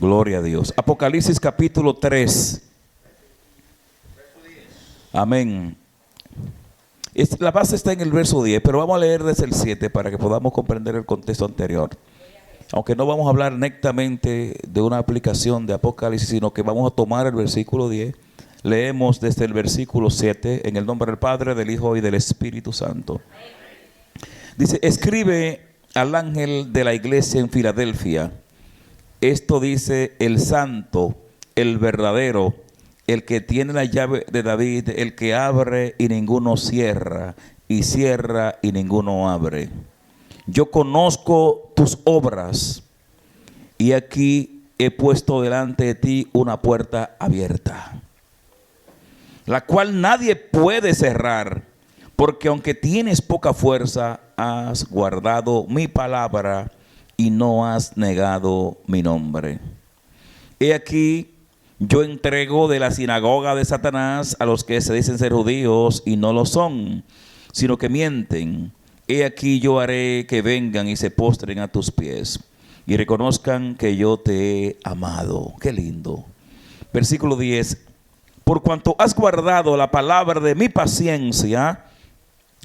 Gloria a Dios. Apocalipsis capítulo 3. Amén. La base está en el verso 10, pero vamos a leer desde el 7 para que podamos comprender el contexto anterior. Aunque no vamos a hablar netamente de una aplicación de Apocalipsis, sino que vamos a tomar el versículo 10. Leemos desde el versículo 7, en el nombre del Padre, del Hijo y del Espíritu Santo. Dice: escribe al ángel de la iglesia en Filadelfia. Esto dice el santo, el verdadero, el que tiene la llave de David, el que abre y ninguno cierra, y cierra y ninguno abre. Yo conozco tus obras, y aquí he puesto delante de ti una puerta abierta, la cual nadie puede cerrar, porque aunque tienes poca fuerza, has guardado mi palabra y no has negado mi nombre. He aquí, yo entrego de la sinagoga de Satanás a los que se dicen ser judíos y no lo son, sino que mienten. He aquí, yo haré que vengan y se postren a tus pies y reconozcan que yo te he amado. Qué lindo. Versículo 10. Por cuanto has guardado la palabra de mi paciencia,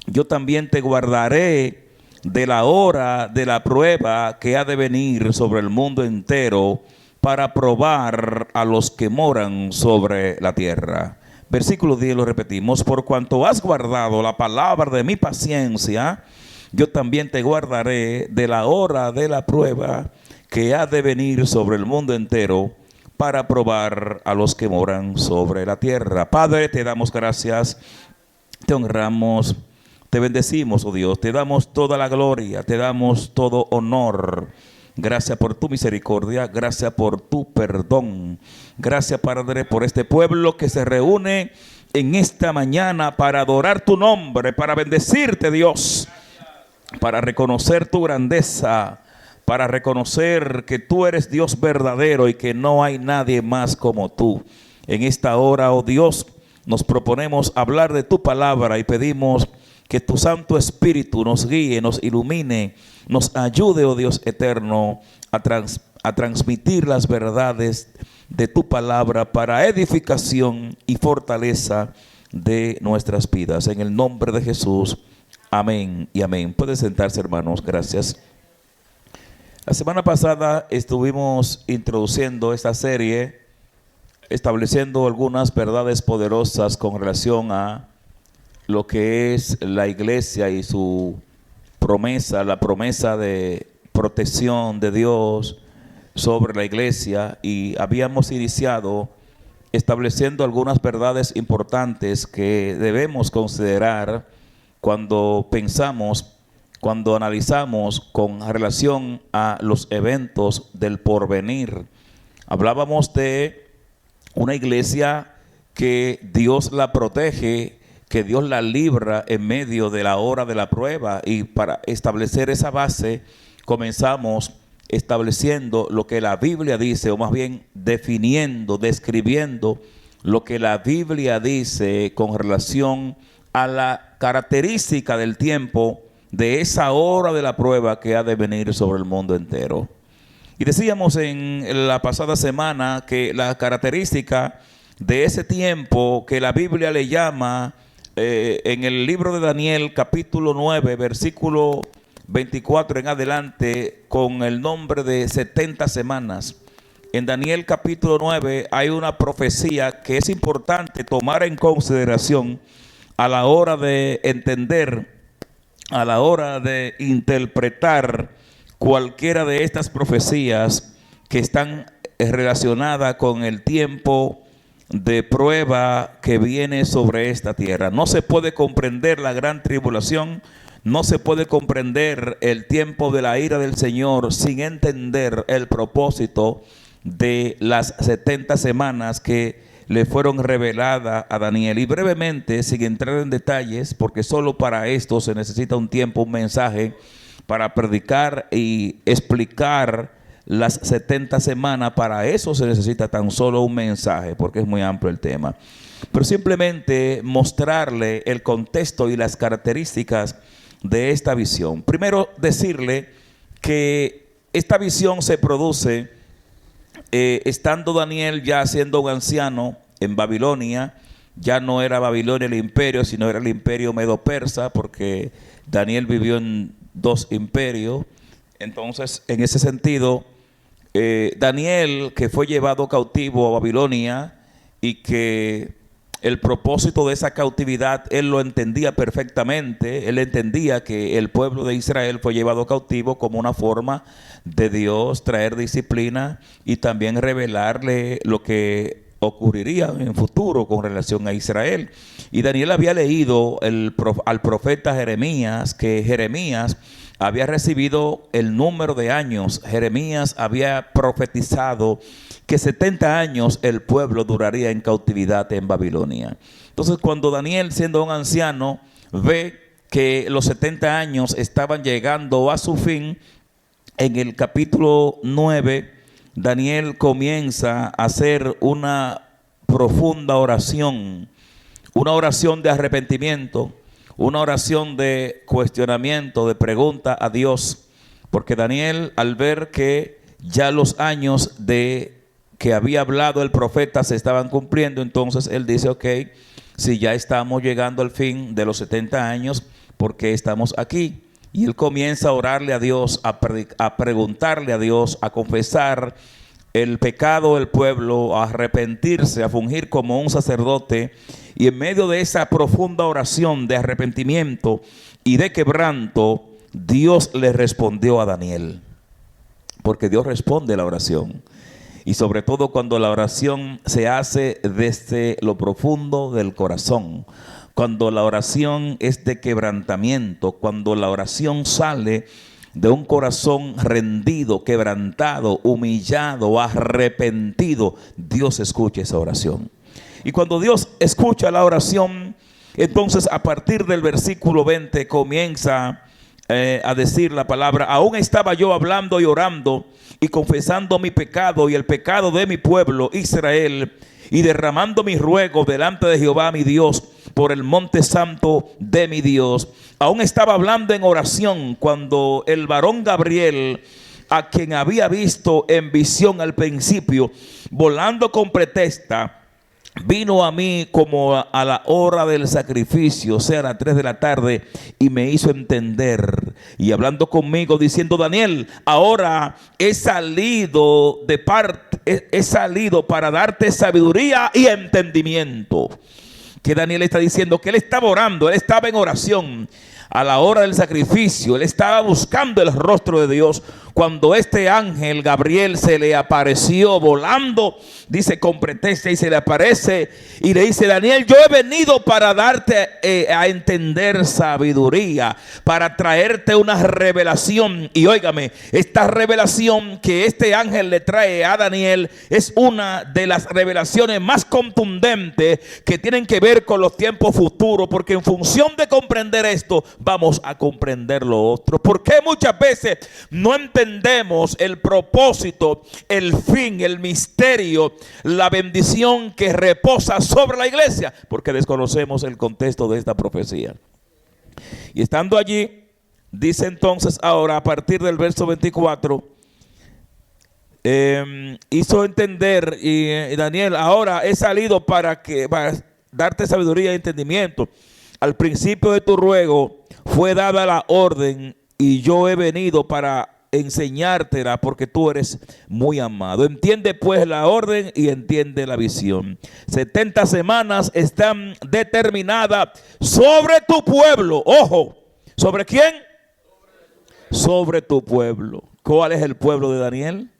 yo también te guardaré de la hora de la prueba que ha de venir sobre el mundo entero, para probar a los que moran sobre la tierra. Versículo 10 lo repetimos: por cuanto has guardado la palabra de mi paciencia, yo también te guardaré de la hora de la prueba que ha de venir sobre el mundo entero, para probar a los que moran sobre la tierra. Padre, te damos gracias, te honramos, te bendecimos, oh Dios, te damos toda la gloria, te damos todo honor. Gracias por tu misericordia, gracias por tu perdón. Gracias, Padre, por este pueblo que se reúne en esta mañana para adorar tu nombre, para bendecirte, Dios, para reconocer tu grandeza, para reconocer que tú eres Dios verdadero y que no hay nadie más como tú. En esta hora, oh Dios, nos proponemos hablar de tu palabra y pedimos que tu Santo Espíritu nos guíe, nos ilumine, nos ayude, oh Dios eterno, a transmitir las verdades de tu palabra para edificación y fortaleza de nuestras vidas. En el nombre de Jesús, amén y amén. Pueden sentarse, hermanos, gracias. La semana pasada estuvimos introduciendo esta serie, estableciendo algunas verdades poderosas con relación a lo que es la iglesia y su promesa, la promesa de protección de Dios sobre la iglesia, y habíamos iniciado estableciendo algunas verdades importantes que debemos considerar cuando pensamos, cuando analizamos con relación a los eventos del porvenir. Hablábamos de una iglesia que Dios la protege, que Dios la libra en medio de la hora de la prueba, y para establecer esa base comenzamos estableciendo lo que la Biblia dice, o más bien definiendo, describiendo lo que la Biblia dice con relación a la característica del tiempo de esa hora de la prueba que ha de venir sobre el mundo entero. Y decíamos en la pasada semana que la característica de ese tiempo que la Biblia le llama en el libro de Daniel capítulo 9 versículo 24 en adelante, con el nombre de 70 semanas. En Daniel capítulo 9 hay una profecía que es importante tomar en consideración a la hora de entender, a la hora de interpretar cualquiera de estas profecías que están relacionadas con el tiempo de prueba que viene sobre esta tierra. No se puede comprender la gran tribulación, no se puede comprender el tiempo de la ira del Señor sin entender el propósito de las 70 semanas que le fueron reveladas a Daniel. Y brevemente, sin entrar en detalles, porque solo para esto se necesita un tiempo, un mensaje, para predicar y explicar las 70 semanas, para eso se necesita tan solo un mensaje, porque es muy amplio el tema. Pero simplemente mostrarle el contexto y las características de esta visión. Primero, decirle que esta visión se produce estando Daniel ya siendo un anciano en Babilonia, ya no era Babilonia el imperio, sino era el imperio medo-persa, porque Daniel vivió en dos imperios. Entonces, en ese sentido, Daniel, que fue llevado cautivo a Babilonia y que el propósito de esa cautividad, él lo entendía perfectamente. Él entendía que el pueblo de Israel fue llevado cautivo como una forma de Dios traer disciplina y también revelarle lo que ocurriría en el futuro con relación a Israel. Y Daniel había leído al profeta Jeremías, que Jeremías había recibido el número de años. Jeremías había profetizado que 70 años el pueblo duraría en cautividad en Babilonia. Entonces, cuando Daniel, siendo un anciano, ve que los 70 años estaban llegando a su fin, en el capítulo 9, Daniel comienza a hacer una profunda oración, una oración de arrepentimiento, una oración de cuestionamiento, de pregunta a Dios, porque Daniel, al ver que ya los años de que había hablado el profeta se estaban cumpliendo, entonces él dice, ok, si ya estamos llegando al fin de los 70 años, ¿por qué estamos aquí? Y él comienza a orarle a Dios, a preguntarle a Dios, a confesar el pecado del pueblo, a arrepentirse, a fungir como un sacerdote. Y en medio de esa profunda oración de arrepentimiento y de quebranto, Dios le respondió a Daniel. Porque Dios responde la oración. Y sobre todo cuando la oración se hace desde lo profundo del corazón. Cuando la oración es de quebrantamiento, cuando la oración sale de un corazón rendido, quebrantado, humillado, arrepentido, Dios escucha esa oración. Y cuando Dios escucha la oración, entonces a partir del versículo 20 comienza a decir la palabra: aún estaba yo hablando y orando y confesando mi pecado y el pecado de mi pueblo Israel, y derramando mi ruego delante de Jehová mi Dios por el monte santo de mi Dios. Aún estaba hablando en oración cuando el varón Gabriel, a quien había visto en visión al principio, volando con pretesta, vino a mí como a la hora del sacrificio, o sea, a las 3 de la tarde, y me hizo entender, y hablando conmigo, diciendo: Daniel, ahora he salido para darte sabiduría y entendimiento. Que Daniel está diciendo que él estaba orando, él estaba en oración a la hora del sacrificio, él estaba buscando el rostro de Dios, cuando este ángel Gabriel se le apareció volando, dice con pretexto, y se le aparece y le dice: Daniel, yo he venido para darte a entender sabiduría, para traerte una revelación. Y óigame, esta revelación que este ángel le trae a Daniel es una de las revelaciones más contundentes que tienen que ver con los tiempos futuros, porque en función de comprender esto, vamos a comprender lo otro. Porque muchas veces no entendemos el propósito, el fin, el misterio, la bendición que reposa sobre la iglesia, porque desconocemos el contexto de esta profecía. Y estando allí, dice entonces ahora a partir del verso 24, hizo entender, y Daniel, ahora he salido para darte sabiduría y entendimiento. Al principio de tu ruego fue dada la orden, y yo he venido para enseñártela, porque tú eres muy amado. Entiende pues la orden y entiende la visión. 70 semanas están determinadas sobre tu pueblo. Ojo, ¿sobre quién? Sobre tu pueblo. ¿Cuál es el pueblo de Daniel?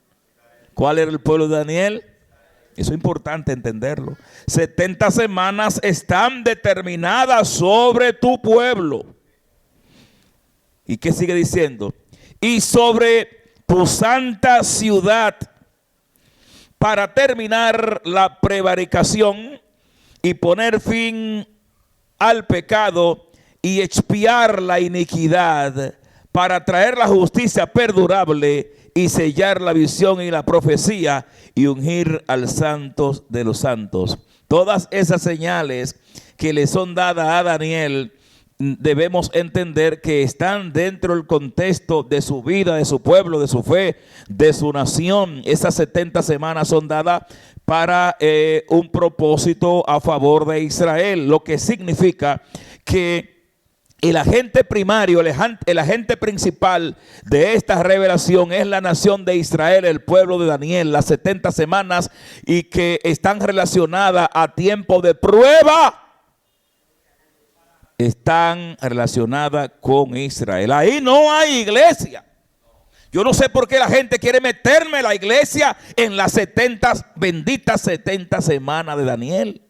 ¿Cuál era el pueblo de Daniel? Eso es importante entenderlo. 70 semanas están determinadas sobre tu pueblo. ¿Y qué sigue diciendo? Y sobre tu santa ciudad, para terminar la prevaricación y poner fin al pecado y expiar la iniquidad, para traer la justicia perdurable y sellar la visión y la profecía y ungir al santo de los santos. Todas esas señales que le son dadas a Daniel debemos entender que están dentro del contexto de su vida, de su pueblo, de su fe, de su nación. Esas 70 semanas son dadas para un propósito a favor de Israel, lo que significa que el agente primario, el agente principal de esta revelación es la nación de Israel, el pueblo de Daniel, las 70 semanas, y que están relacionadas a tiempo de prueba, están relacionadas con Israel. Ahí no hay iglesia. Yo no sé por qué la gente quiere meterme la iglesia en las 70, benditas 70 semanas de Daniel.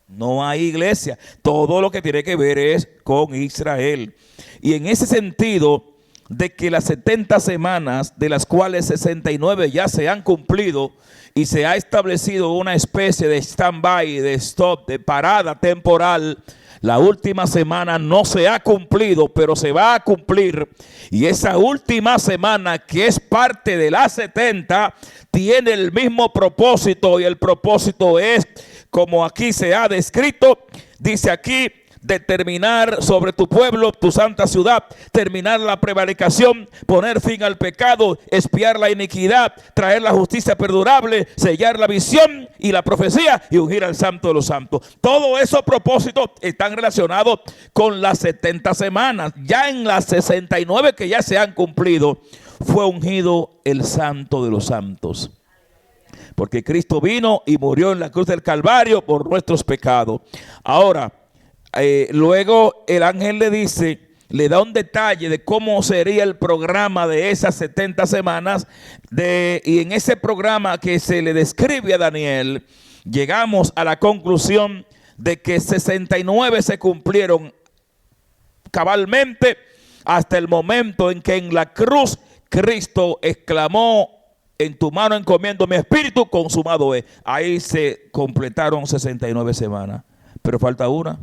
No hay iglesia. Todo lo que tiene que ver es con Israel. Y en ese sentido de que las 70 semanas, de las cuales 69 ya se han cumplido y se ha establecido una especie de stand-by, de stop, de parada temporal, la última semana no se ha cumplido, pero se va a cumplir. Y esa última semana, que es parte de las 70, tiene el mismo propósito, y el propósito es, como aquí se ha descrito, dice aquí: determinar sobre tu pueblo, tu santa ciudad, terminar la prevaricación, poner fin al pecado, expiar la iniquidad, traer la justicia perdurable, sellar la visión y la profecía y ungir al santo de los santos. Todos esos propósitos están relacionados con las 70 semanas. Ya en las 69 que ya se han cumplido, fue ungido el santo de los santos. Porque Cristo vino y murió en la cruz del Calvario por nuestros pecados. Ahora, luego el ángel le dice, le da un detalle de cómo sería el programa de esas 70 semanas. Y en ese programa que se le describe a Daniel, llegamos a la conclusión de que 69 se cumplieron cabalmente hasta el momento en que en la cruz Cristo exclamó: en tu mano encomiendo mi espíritu, consumado es. Ahí se completaron 69 semanas. Pero falta una.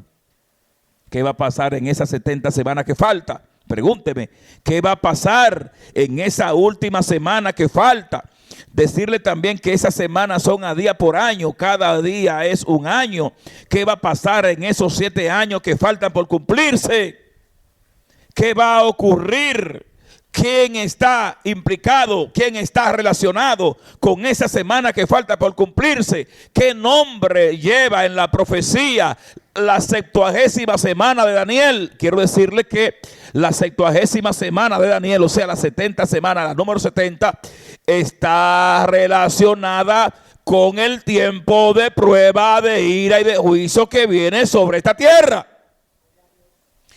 ¿Qué va a pasar en esas 70 semanas que falta? Pregúnteme, ¿qué va a pasar en esa última semana que falta? Decirle también que esas semanas son a día por año, cada día es un año. ¿Qué va a pasar en esos 7 años que faltan por cumplirse? ¿Qué va a ocurrir? ¿Quién está implicado? ¿Quién está relacionado con esa semana que falta por cumplirse? ¿Qué nombre lleva en la profecía la 70ª semana de Daniel? Quiero decirle que la 70ª semana de Daniel, o sea, la 70 semana, la número 70, está relacionada con el tiempo de prueba, de ira y de juicio que viene sobre esta tierra.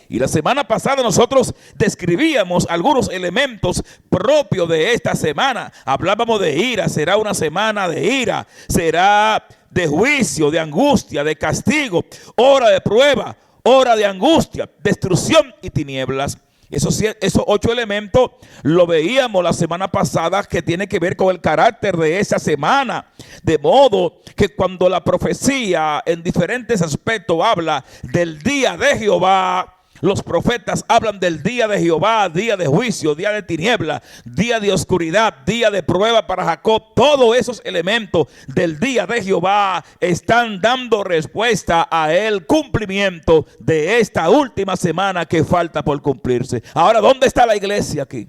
Y la semana pasada nosotros describíamos algunos elementos propios de esta semana. Hablábamos de ira, será una semana de ira, será de juicio, de angustia, de castigo, hora de prueba, hora de angustia, destrucción y tinieblas. Esos 8 elementos lo veíamos la semana pasada, que tiene que ver con el carácter de esa semana. De modo que cuando la profecía en diferentes aspectos habla del día de Jehová, los profetas hablan del día de Jehová, día de juicio, día de tiniebla, día de oscuridad, día de prueba para Jacob. Todos esos elementos del día de Jehová están dando respuesta a el cumplimiento de esta última semana que falta por cumplirse. Ahora, ¿dónde está la iglesia aquí?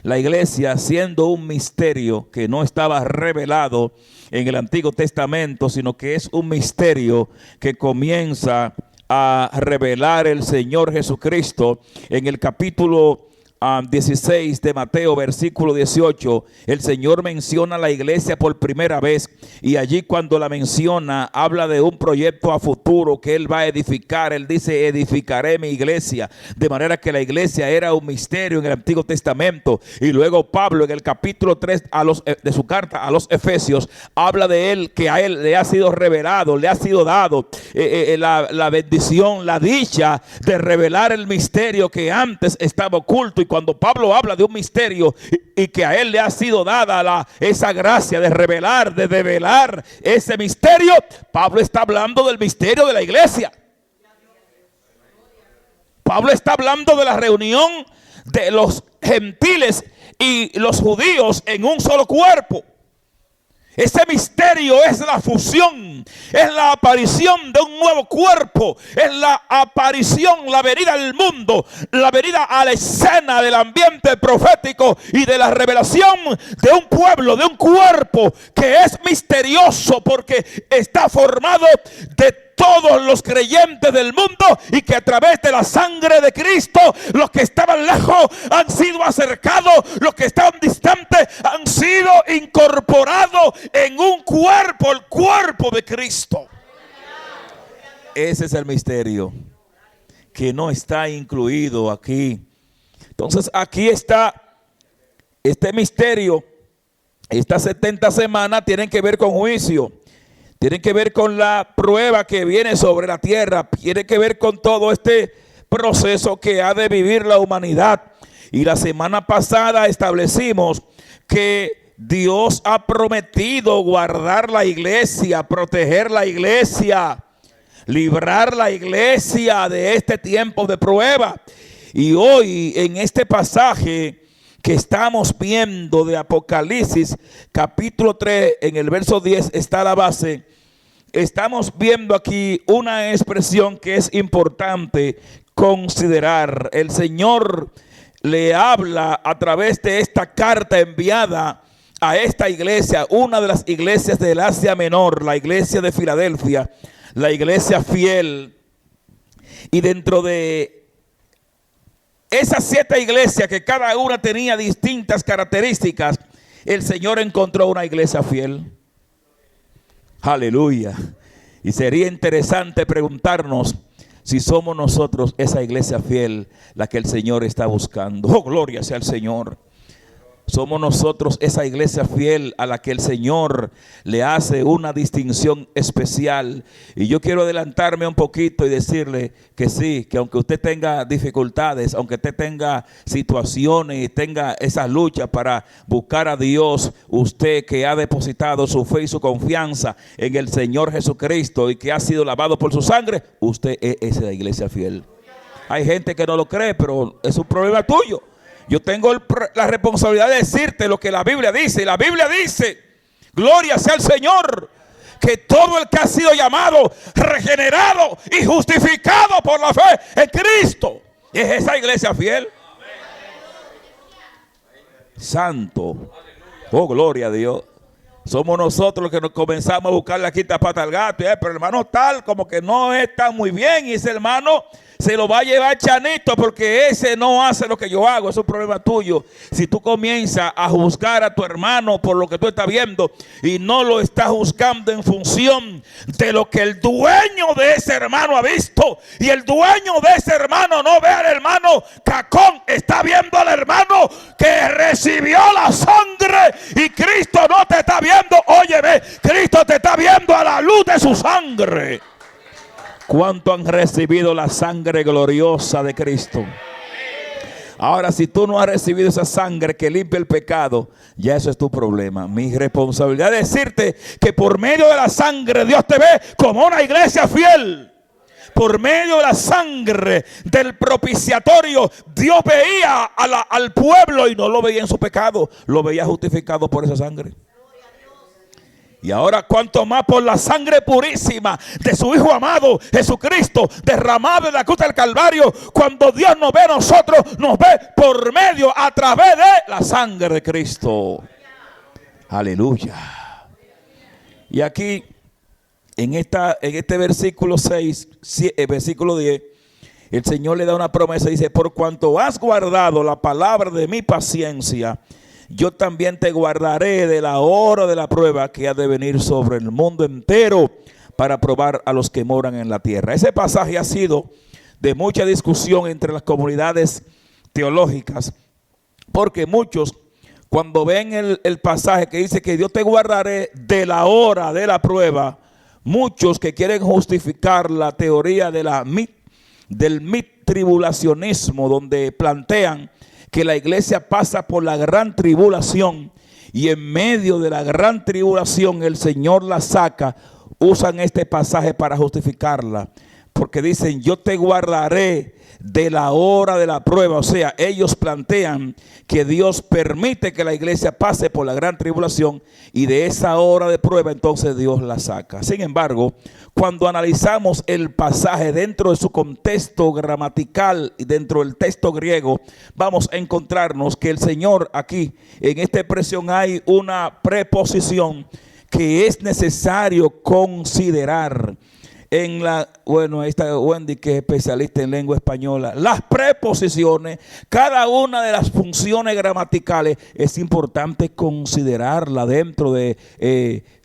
La iglesia, siendo un misterio que no estaba revelado en el Antiguo Testamento, sino que es un misterio que comienza a revelar el Señor Jesucristo en el capítulo 16 de Mateo, versículo 18, el Señor menciona a la iglesia por primera vez, y allí cuando la menciona habla de un proyecto a futuro que Él va a edificar. Él dice: edificaré mi iglesia, de manera que la iglesia era un misterio en el Antiguo Testamento. Y luego Pablo en el capítulo 3 de su carta a los Efesios habla de él, que a él le ha sido revelado, le ha sido dado la bendición, la dicha de revelar el misterio que antes estaba oculto. Y cuando Pablo habla de un misterio y que a él le ha sido dada esa gracia de revelar, de develar ese misterio, Pablo está hablando del misterio de la iglesia. Pablo está hablando de la reunión de los gentiles y los judíos en un solo cuerpo. Ese misterio misterio es la fusión, es la aparición de un nuevo cuerpo, es la aparición, la venida al mundo, la venida a la escena del ambiente profético y de la revelación de un pueblo, de un cuerpo que es misterioso porque está formado de todos los creyentes del mundo, y que a través de la sangre de Cristo los que estaban lejos han sido acercados, los que estaban distantes han sido incorporados en un cuerpo, el cuerpo de Cristo. Ese es el misterio que no está incluido aquí. Entonces aquí está este misterio. Estas 70 semanas tienen que ver con juicio. Tienen que ver con la prueba que viene sobre la tierra. Tiene que ver con todo este proceso que ha de vivir la humanidad. Y la semana pasada establecimos que Dios ha prometido guardar la iglesia, proteger la iglesia, librar la iglesia de este tiempo de prueba. Y hoy en este pasaje que estamos viendo de Apocalipsis, capítulo 3, en el verso 10 está la base. Estamos viendo aquí una expresión que es importante considerar. El Señor le habla a través de esta carta enviada a esta iglesia, una de las iglesias del Asia Menor, la iglesia de Filadelfia, la iglesia fiel. Y dentro de esas 7 iglesias, que cada una tenía distintas características, el Señor encontró una iglesia fiel. Aleluya. Y sería interesante preguntarnos si somos nosotros esa iglesia fiel la que el Señor está buscando. Oh, gloria sea al Señor. Somos nosotros esa iglesia fiel a la que el Señor le hace una distinción especial. Y yo quiero adelantarme un poquito y decirle que sí, que aunque usted tenga dificultades, aunque usted tenga situaciones y tenga esas luchas para buscar a Dios, usted que ha depositado su fe y su confianza en el Señor Jesucristo y que ha sido lavado por su sangre, usted es esa iglesia fiel. Hay gente que no lo cree, pero es un problema tuyo. Yo tengo la responsabilidad de decirte lo que la Biblia dice. Y la Biblia dice, gloria sea al Señor, que todo el que ha sido llamado, regenerado y justificado por la fe en Cristo, es esa iglesia fiel. Santo. Oh, gloria a Dios. Somos nosotros los que nos comenzamos a buscar la quinta pata al gato. Pero hermano tal, como que no está muy bien. Y ese hermano se lo va a llevar chanito porque ese no hace lo que yo hago. Es un problema tuyo. Si tú comienzas a juzgar a tu hermano por lo que tú estás viendo y no lo estás juzgando en función de lo que el dueño de ese hermano ha visto, y el dueño de ese hermano no ve al hermano cacón, está viendo al hermano que recibió la sangre, y Cristo no te está viendo. Óyeme, Cristo te está viendo a la luz de su sangre. ¿Cuánto han recibido la sangre gloriosa de Cristo? Ahora, si tú no has recibido esa sangre que limpia el pecado, ya eso es tu problema. Mi responsabilidad es decirte que por medio de la sangre Dios te ve como una iglesia fiel. Por medio de la sangre del propiciatorio, Dios veía al pueblo y no lo veía en su pecado, lo veía justificado por esa sangre. Y ahora cuanto más por la sangre purísima de su Hijo amado Jesucristo, derramado en la cruz del Calvario, cuando Dios nos ve a nosotros, nos ve por medio, a través de la sangre de Cristo. Aleluya. Y aquí en este versículo 6, versículo 10, el Señor le da una promesa. Dice: por cuanto has guardado la palabra de mi paciencia, yo también te guardaré de la hora de la prueba que ha de venir sobre el mundo entero para probar a los que moran en la tierra. Ese pasaje ha sido de mucha discusión entre las comunidades teológicas, porque muchos, cuando ven el pasaje que dice que yo te guardaré de la hora de la prueba, muchos que quieren justificar la teoría de del mid-tribulacionismo, donde plantean que la iglesia pasa por la gran tribulación y en medio de la gran tribulación el Señor la saca, usan este pasaje para justificarla. Porque dicen, yo te guardaré de la hora de la prueba. O sea, ellos plantean que Dios permite que la iglesia pase por la gran tribulación y de esa hora de prueba entonces Dios la saca. Sin embargo, cuando analizamos el pasaje dentro de su contexto gramatical y dentro del texto griego, vamos a encontrarnos que el Señor aquí, en esta expresión hay una preposición que es necesario considerar. Bueno, ahí está Wendy, que es especialista en lengua española. Las preposiciones, cada una de las funciones gramaticales, es importante considerarla dentro de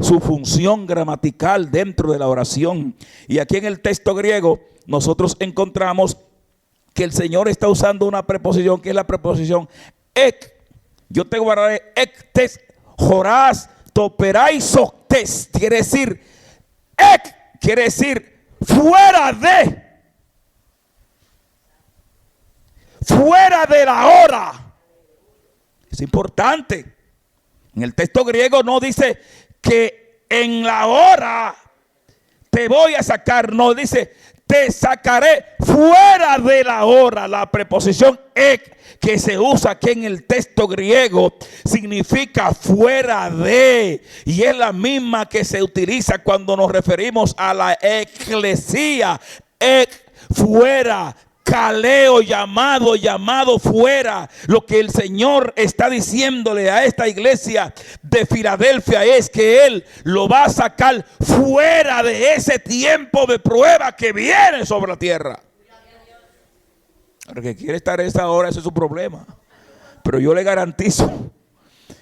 su función gramatical dentro de la oración. Y aquí en el texto griego nosotros encontramos que el Señor está usando una preposición que es la preposición ek. Yo te guardaré ektes, jorás, toperai, soctes. Quiere decir ek. Quiere decir fuera de la hora. Es importante. En el texto griego no dice que en la hora te voy a sacar. No, dice te sacaré fuera de la hora. La preposición ek que se usa aquí en el texto griego significa fuera de, y es la misma que se utiliza cuando nos referimos a la eclesía. Ek, fuera, caleo, llamado fuera. Lo que el Señor está diciéndole a esta iglesia de Filadelfia es que Él lo va a sacar fuera de ese tiempo de prueba que viene sobre la tierra. El que quiere estar en esa hora, ese es su problema. Pero yo le garantizo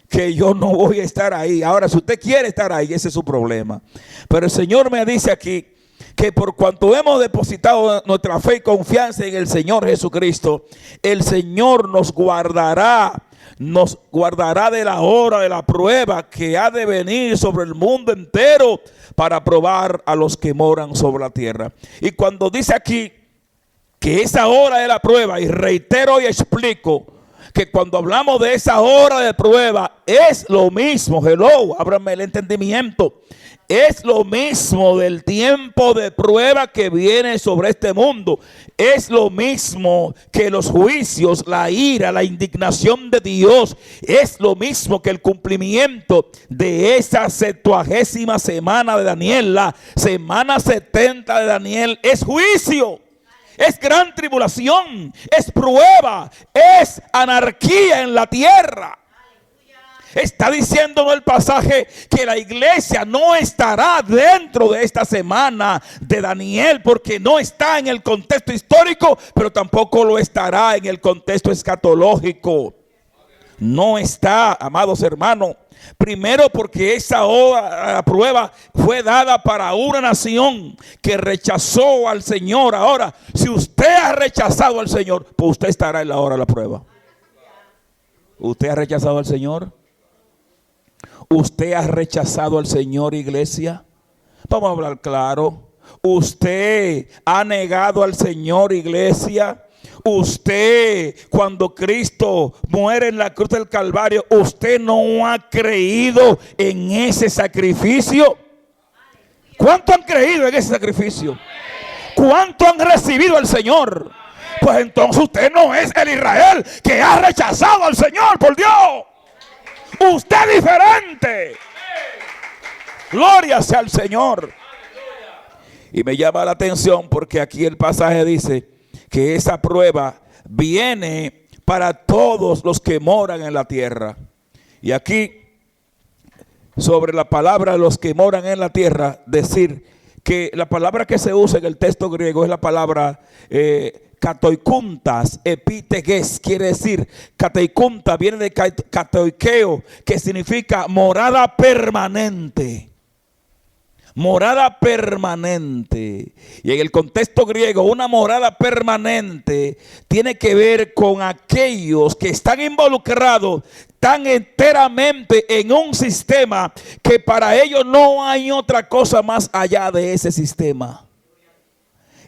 que yo no voy a estar ahí. Ahora, si usted quiere estar ahí, ese es su problema. Pero el Señor me dice aquí que por cuanto hemos depositado nuestra fe y confianza en el Señor Jesucristo, el Señor nos guardará de la hora de la prueba que ha de venir sobre el mundo entero para probar a los que moran sobre la tierra. Y cuando dice aquí que esa hora de la prueba, y reitero y explico que cuando hablamos de esa hora de prueba es lo mismo, hello, ábrame el entendimiento, es lo mismo del tiempo de prueba que viene sobre este mundo. Es lo mismo que los juicios, la ira, la indignación de Dios. Es lo mismo que el cumplimiento de esa 70ª semana de Daniel. La semana 70 de Daniel es juicio. Es gran tribulación, es prueba, es anarquía en la tierra. Está diciéndonos el pasaje que la iglesia no estará dentro de esta semana de Daniel, porque no está en el contexto histórico, pero tampoco lo estará en el contexto escatológico. No está, amados hermanos. Primero porque esa hora, la prueba fue dada para una nación que rechazó al Señor. Ahora, si usted ha rechazado al Señor, pues usted estará en la hora de la prueba. ¿Usted ha rechazado al Señor? ¿Usted ha rechazado al Señor, iglesia? Vamos a hablar claro. ¿Usted ha negado al Señor, iglesia? Usted, cuando Cristo muere en la cruz del Calvario, usted no ha creído en ese sacrificio. ¿Cuánto han creído en ese sacrificio? ¿Cuánto han recibido al Señor? Pues entonces usted no es el Israel que ha rechazado al Señor, por Dios. Usted es diferente. Gloria sea al Señor. Y me llama la atención porque aquí el pasaje dice que esa prueba viene para todos los que moran en la tierra. Y aquí, sobre la palabra de los que moran en la tierra, decir que la palabra que se usa en el texto griego es la palabra katoikuntas, epiteges, quiere decir, kateikunta viene de katoikeo, que significa morada permanente. Morada permanente. Y en el contexto griego, una morada permanente tiene que ver con aquellos que están involucrados tan enteramente en un sistema que para ellos no hay otra cosa más allá de ese sistema.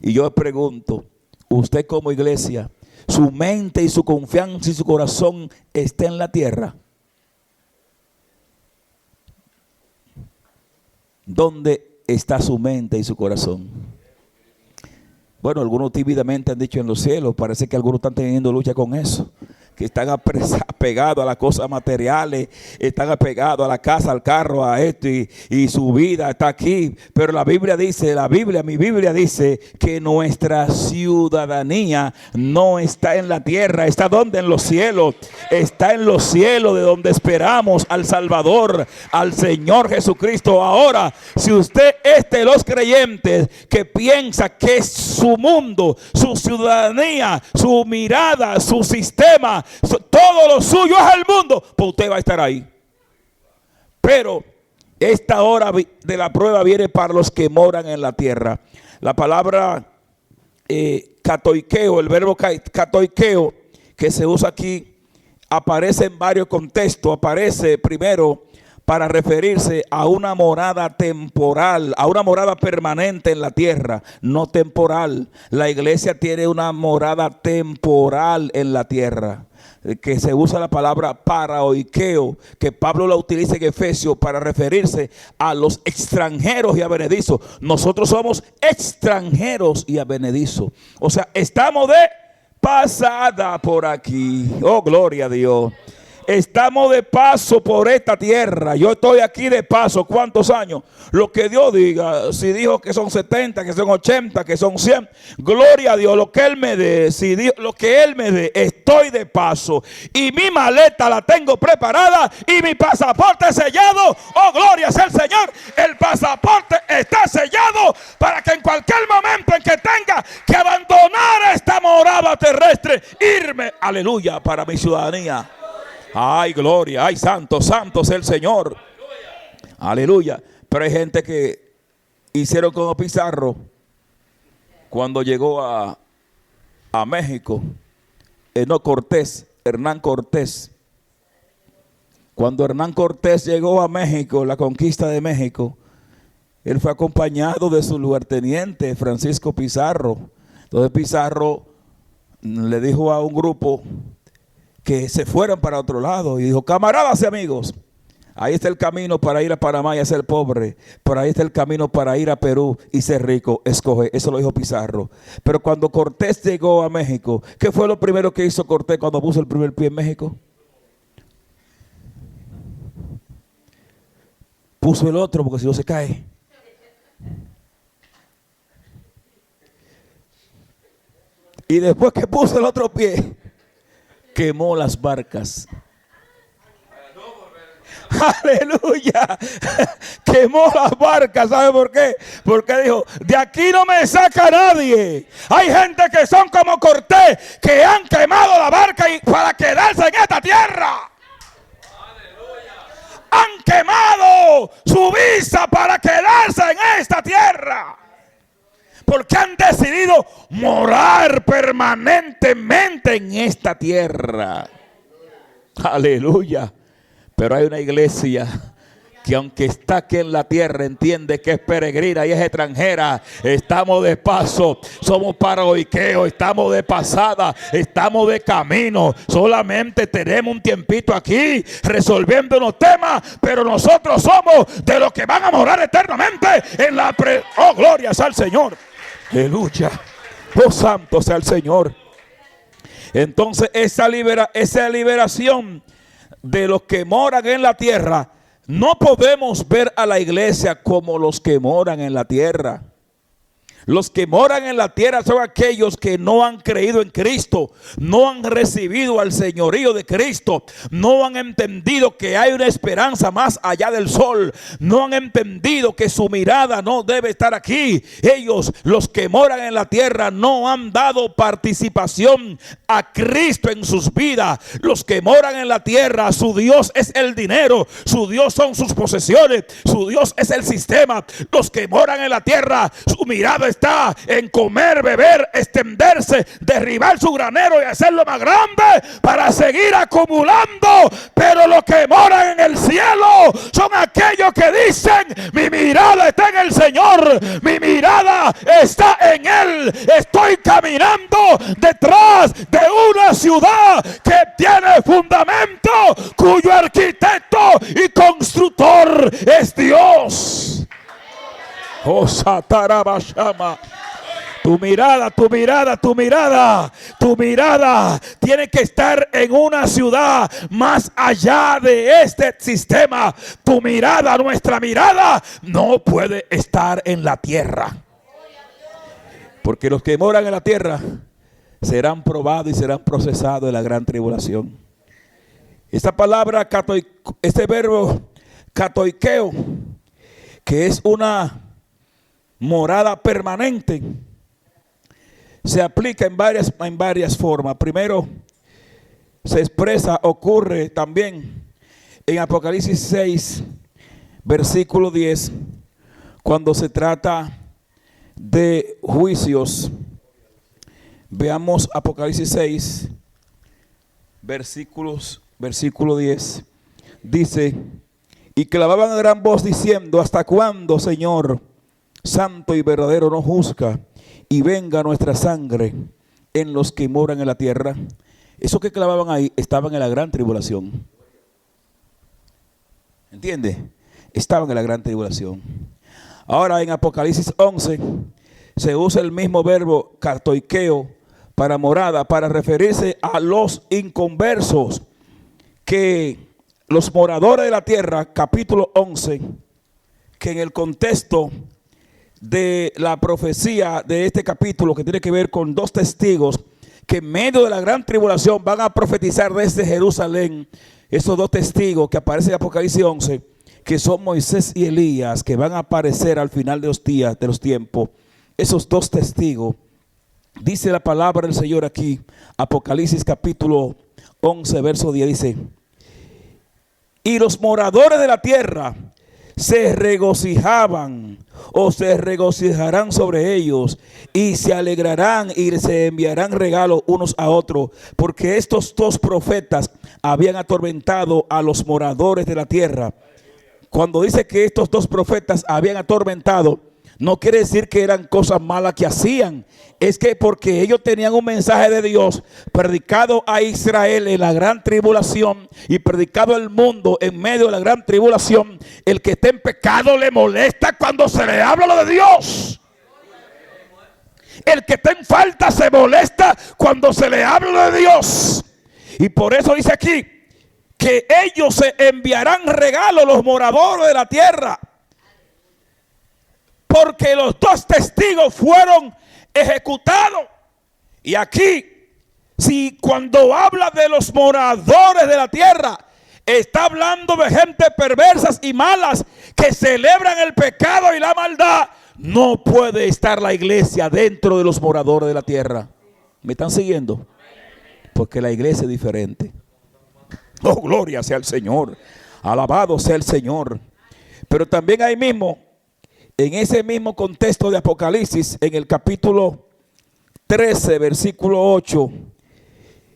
Y yo pregunto, usted como iglesia, su mente y su confianza y su corazón está en la tierra. ¿Dónde está su mente y su corazón? Bueno, algunos tímidamente han dicho en los cielos. Parece que algunos están teniendo lucha con eso, que están apegados a las cosas materiales, están apegados a la casa, al carro, a esto, y su vida está aquí. Pero la Biblia dice, mi Biblia dice que nuestra ciudadanía no está en la tierra. ¿Está donde? En los cielos. Está en los cielos, de donde esperamos al Salvador, al Señor Jesucristo. Ahora, si usted es de los creyentes que piensa que su mundo, su ciudadanía, su mirada, su sistema, todo lo suyo es el mundo, pues usted va a estar ahí. Pero esta hora de la prueba viene para los que moran en la tierra. La palabra katoikeo, el verbo katoikeo que se usa aquí, aparece en varios contextos. Aparece primero para referirse a una morada temporal, a una morada permanente en la tierra, no temporal. La iglesia tiene una morada temporal en la tierra, que se usa la palabra paraoikeo, que Pablo la utiliza en Efesios para referirse a los extranjeros y advenedizos. Nosotros somos extranjeros y advenedizos. O sea, estamos de pasada por aquí. Oh, gloria a Dios. Estamos de paso por esta tierra. Yo estoy aquí de paso. ¿Cuántos años? Lo que Dios diga. Si dijo que son 70, que son 80, que son 100. Gloria a Dios. Lo que Él me dé. Si Dios, lo que Él me dé. Estoy de paso. Y mi maleta la tengo preparada. Y mi pasaporte sellado. Oh, gloria sea el Señor. El pasaporte está sellado para que en cualquier momento en que tenga que abandonar esta morada terrestre, irme, aleluya, para mi ciudadanía. Ay, gloria, ay, santo, santo es el Señor. Aleluya. Pero hay gente que hicieron como Pizarro cuando llegó a México. Hernán Cortés. Cuando Hernán Cortés llegó a México, la conquista de México, él fue acompañado de su lugarteniente, Francisco Pizarro. Entonces Pizarro le dijo a un grupo que se fueran para otro lado y dijo: camaradas y amigos, ahí está el camino para ir a Panamá y ser pobre, por ahí está el camino para ir a Perú y ser rico, escoge. Eso lo dijo Pizarro. Pero cuando Cortés llegó a México, ¿qué fue lo primero que hizo Cortés cuando puso el primer pie en México? Puso el otro, porque si no se cae. Y después que puso el otro pie, quemó las barcas. Aleluya. Quemó las barcas. ¿Sabe por qué? Porque dijo: de aquí no me saca nadie. Hay gente que son como Cortés, que han quemado la barca para quedarse en esta tierra. Han quemado su visa para quedarse en esta tierra, porque han decidido morar permanentemente en esta tierra. Aleluya. Pero hay una iglesia que, aunque está aquí en la tierra, entiende que es peregrina y es extranjera. Estamos de paso, somos paraoikeo, estamos de pasada, estamos de camino. Solamente tenemos un tiempito aquí resolviendo unos temas, pero nosotros somos de los que van a morar eternamente en la oh, gloria sea al Señor. Aleluya. Oh, santo sea el Señor. Entonces esa liberación de los que moran en la tierra, no podemos ver a la iglesia como los que moran en la tierra. Los que moran en la tierra son aquellos que no han creído en Cristo, no han recibido al señorío de Cristo, no han entendido que hay una esperanza más allá del sol, no han entendido que su mirada no debe estar aquí. Ellos, los que moran en la tierra, no han dado participación a Cristo en sus vidas. Los que moran en la tierra, su Dios es el dinero, su Dios son sus posesiones, su Dios es el sistema. Los que moran en la tierra, su mirada está en comer, beber, extenderse, derribar su granero y hacerlo más grande para seguir acumulando. Pero los que moran en el cielo son aquellos que dicen: mi mirada está en el Señor, mi mirada está en Él. Estoy caminando detrás de una ciudad que tiene fundamento, cuyo arquitecto y constructor es Dios. Oh, Satarabashama. Tu mirada, tu mirada, tu mirada, tu mirada tiene que estar en una ciudad más allá de este sistema. Tu mirada, nuestra mirada, no puede estar en la tierra. Porque los que moran en la tierra serán probados y serán procesados en la gran tribulación. Esta palabra, este verbo katoikeo, que es una morada permanente, se aplica en varias formas. Primero, se expresa, ocurre también en Apocalipsis 6, versículo 10, cuando se trata de juicios. Veamos Apocalipsis 6, versículo 10. Dice: y clamaban a gran voz diciendo: ¿hasta cuándo, Señor, santo y verdadero, no juzga y venga nuestra sangre en los que moran en la tierra? Esos que clamaban ahí estaban en la gran tribulación. ¿Entiende? Estaban en la gran tribulación. Ahora en Apocalipsis 11 se usa el mismo verbo katoikeo para morada, para referirse a los inconversos, que los moradores de la tierra, capítulo 11, que en el contexto de la profecía de este capítulo, que tiene que ver con dos testigos que en medio de la gran tribulación van a profetizar desde Jerusalén, esos dos testigos que aparecen en Apocalipsis 11, que son Moisés y Elías, que van a aparecer al final de los días, de los tiempos. Esos dos testigos, dice la palabra del Señor aquí, Apocalipsis capítulo 11, verso 10, dice: y los moradores de la tierra se regocijaban o se regocijarán sobre ellos y se alegrarán y se enviarán regalos unos a otros, porque estos dos profetas habían atormentado a los moradores de la tierra. Cuando dice que estos dos profetas habían atormentado, no quiere decir que eran cosas malas que hacían. Es que porque ellos tenían un mensaje de Dios predicado a Israel en la gran tribulación y predicado al mundo en medio de la gran tribulación, el que está en pecado le molesta cuando se le habla lo de Dios. El que está en falta se molesta cuando se le habla de Dios. Y por eso dice aquí que ellos se enviarán regalos, los moradores de la tierra, porque los dos testigos fueron ejecutados. Y aquí, si cuando habla de los moradores de la tierra, está hablando de gente perversas y malas que celebran el pecado y la maldad, no puede estar la iglesia dentro de los moradores de la tierra. ¿Me están siguiendo? Porque la iglesia es diferente. Oh, gloria sea el Señor. Alabado sea el Señor. Pero también ahí mismo, en ese mismo contexto de Apocalipsis, en el capítulo 13, versículo 8,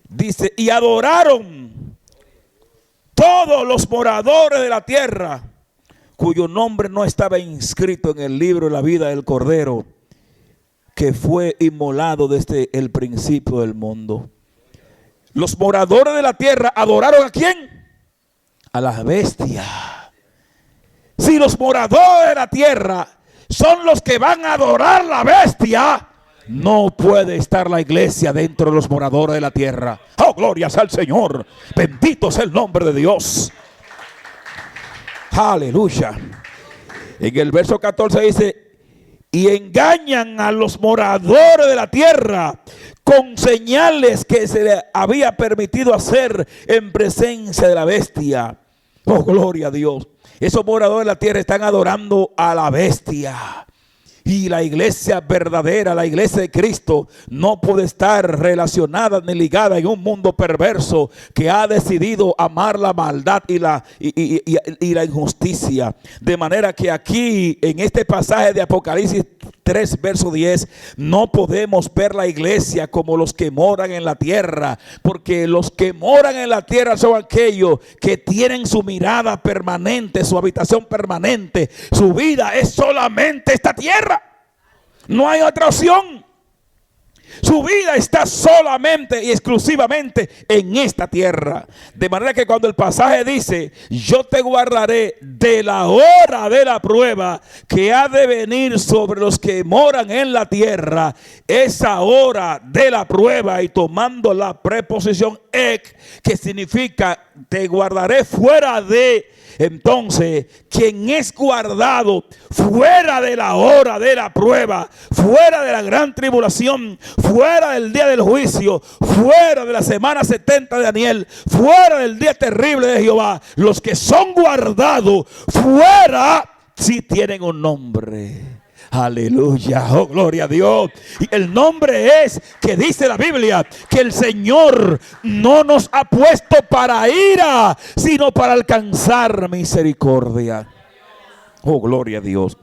dice: y adoraron todos los moradores de la tierra, cuyo nombre no estaba inscrito en el libro de la vida del Cordero, que fue inmolado desde el principio del mundo. Los moradores de la tierra adoraron ¿a quién? A las bestias. Si los moradores de la tierra son los que van a adorar la bestia, no puede estar la iglesia dentro de los moradores de la tierra. Oh, gloria sea al Señor. Bendito sea el nombre de Dios. Aleluya. En el verso 14 dice: y engañan a los moradores de la tierra con señales que se le había permitido hacer en presencia de la bestia. Oh, gloria a Dios. Esos moradores de la tierra están adorando a la bestia. Y la iglesia verdadera, la iglesia de Cristo, no puede estar relacionada ni ligada en un mundo perverso que ha decidido amar la maldad y la injusticia. De manera que aquí, en este pasaje de Apocalipsis 3, verso 10, no podemos ver la iglesia como los que moran en la tierra, porque los que moran en la tierra son aquellos que tienen su mirada permanente, su habitación permanente. Su vida es solamente esta tierra. No hay otra opción. Su vida está solamente y exclusivamente en esta tierra. De manera que cuando el pasaje dice, yo te guardaré de la hora de la prueba que ha de venir sobre los que moran en la tierra, esa hora de la prueba, y tomando la preposición ek, que significa te guardaré fuera de. Entonces, quien es guardado fuera de la hora de la prueba, fuera de la gran tribulación, fuera del día del juicio, fuera de la semana 70 de Daniel, fuera del día terrible de Jehová, los que son guardados fuera, sí tienen un nombre. Aleluya, oh gloria a Dios. Y el nombre es que dice la Biblia que el Señor no nos ha puesto para ira, sino para alcanzar misericordia. Oh gloria a Dios.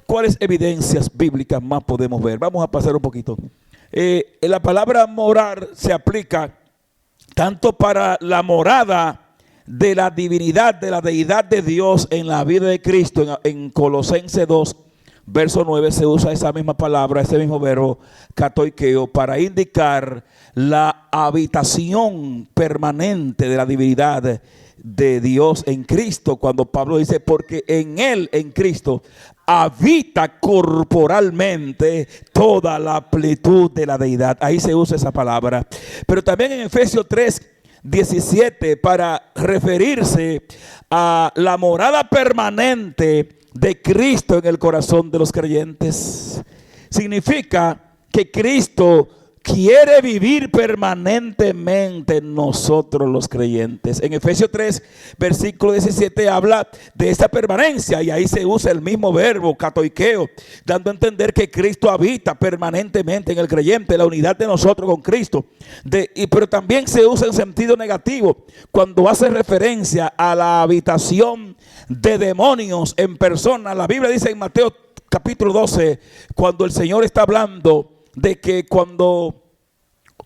¿Cuáles evidencias bíblicas más podemos ver? Vamos a pasar un poquito. La palabra morar se aplica tanto para la morada de la divinidad, de la deidad de Dios en la vida de Cristo. En Colosenses 2, verso 9 se usa esa misma palabra, ese mismo verbo katoikeo, para indicar la habitación permanente de la divinidad de Dios en Cristo. Cuando Pablo dice, porque en Él, en Cristo, habita corporalmente toda la plenitud de la deidad. Ahí se usa esa palabra. Pero también en Efesios 3:17, para referirse a la morada permanente de Cristo en el corazón de los creyentes. Significa que Cristo quiere vivir permanentemente en nosotros los creyentes. En Efesios 3, versículo 17 habla de esa permanencia, y ahí se usa el mismo verbo katoikeo, dando a entender que Cristo habita permanentemente en el creyente, la unidad de nosotros con Cristo. Pero también se usa en sentido negativo cuando hace referencia a la habitación de demonios en persona. La Biblia dice en Mateo capítulo 12, cuando el Señor está hablando de que cuando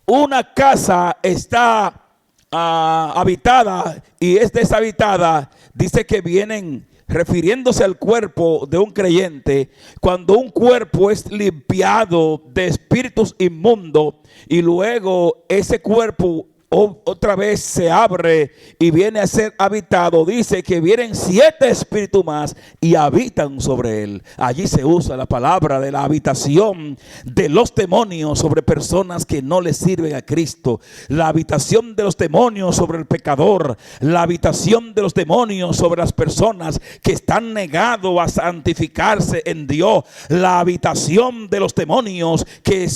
una casa está habitada y es deshabitada, dice que vienen, refiriéndose al cuerpo de un creyente, cuando un cuerpo es limpiado de espíritus inmundos y luego ese cuerpo otra vez se abre y viene a ser habitado, dice que vienen 7 espíritus más y habitan sobre él. Allí se usa la palabra de la habitación de los demonios sobre personas que no le sirven a Cristo, la habitación de los demonios sobre el pecador, la habitación de los demonios sobre las personas que están negados a santificarse en Dios, la habitación de los demonios que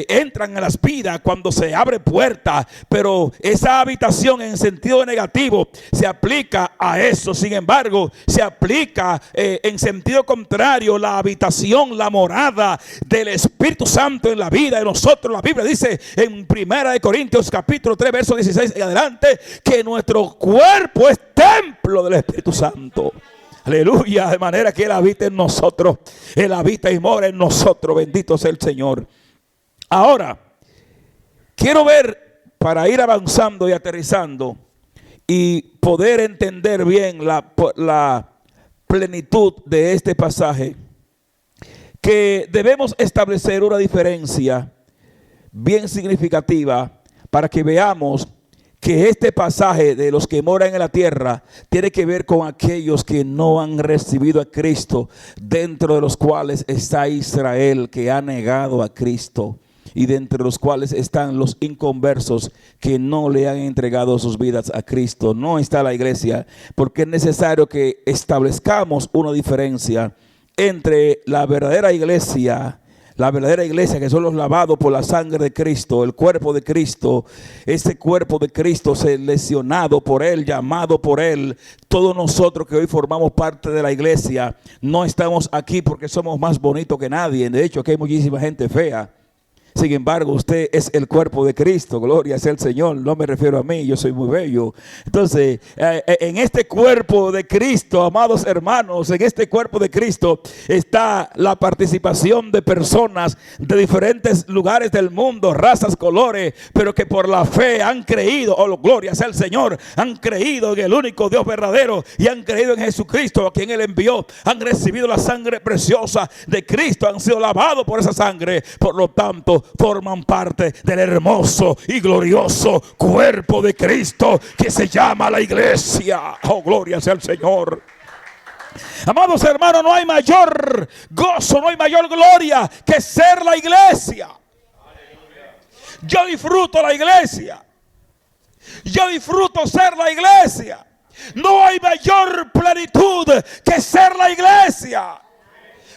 entran a las vidas cuando se abre puerta. Pero esa habitación en sentido negativo se aplica a eso. Sin embargo, se aplica en sentido contrario la habitación, la morada del Espíritu Santo en la vida de nosotros. La Biblia dice en 1 Corintios capítulo 3 verso 16 en adelante que nuestro cuerpo es templo del Espíritu Santo. Aleluya, de manera que Él habita en nosotros, Él habita y mora en nosotros. Bendito sea el Señor. Ahora, quiero ver, para ir avanzando y aterrizando y poder entender bien la plenitud de este pasaje, que debemos establecer una diferencia bien significativa para que veamos que este pasaje de los que moran en la tierra tiene que ver con aquellos que no han recibido a Cristo, dentro de los cuales está Israel, que ha negado a Cristo, y de entre los cuales están los inconversos que no le han entregado sus vidas a Cristo. No está la iglesia, porque es necesario que establezcamos una diferencia entre la verdadera iglesia que son los lavados por la sangre de Cristo, el cuerpo de Cristo, ese cuerpo de Cristo seleccionado por Él, llamado por Él. Todos nosotros que hoy formamos parte de la iglesia no estamos aquí porque somos más bonitos que nadie. De hecho, aquí hay muchísima gente fea. Sin embargo, usted es el cuerpo de Cristo, gloria sea el Señor. No me refiero a mí, yo soy muy bello. Entonces, en este cuerpo de Cristo, amados hermanos, en este cuerpo de Cristo está la participación de personas de diferentes lugares del mundo, razas, colores, pero que por la fe han creído, oh gloria sea el Señor, han creído en el único Dios verdadero y han creído en Jesucristo, a quien Él envió. Han recibido la sangre preciosa de Cristo, han sido lavados por esa sangre. Por lo tanto, Cristo forman parte del hermoso y glorioso cuerpo de Cristo que se llama la iglesia. Oh, gloria sea al Señor. Amados hermanos, no hay mayor gozo, no hay mayor gloria que ser la iglesia. Yo disfruto la iglesia. Yo disfruto ser la iglesia. No hay mayor plenitud que ser la iglesia.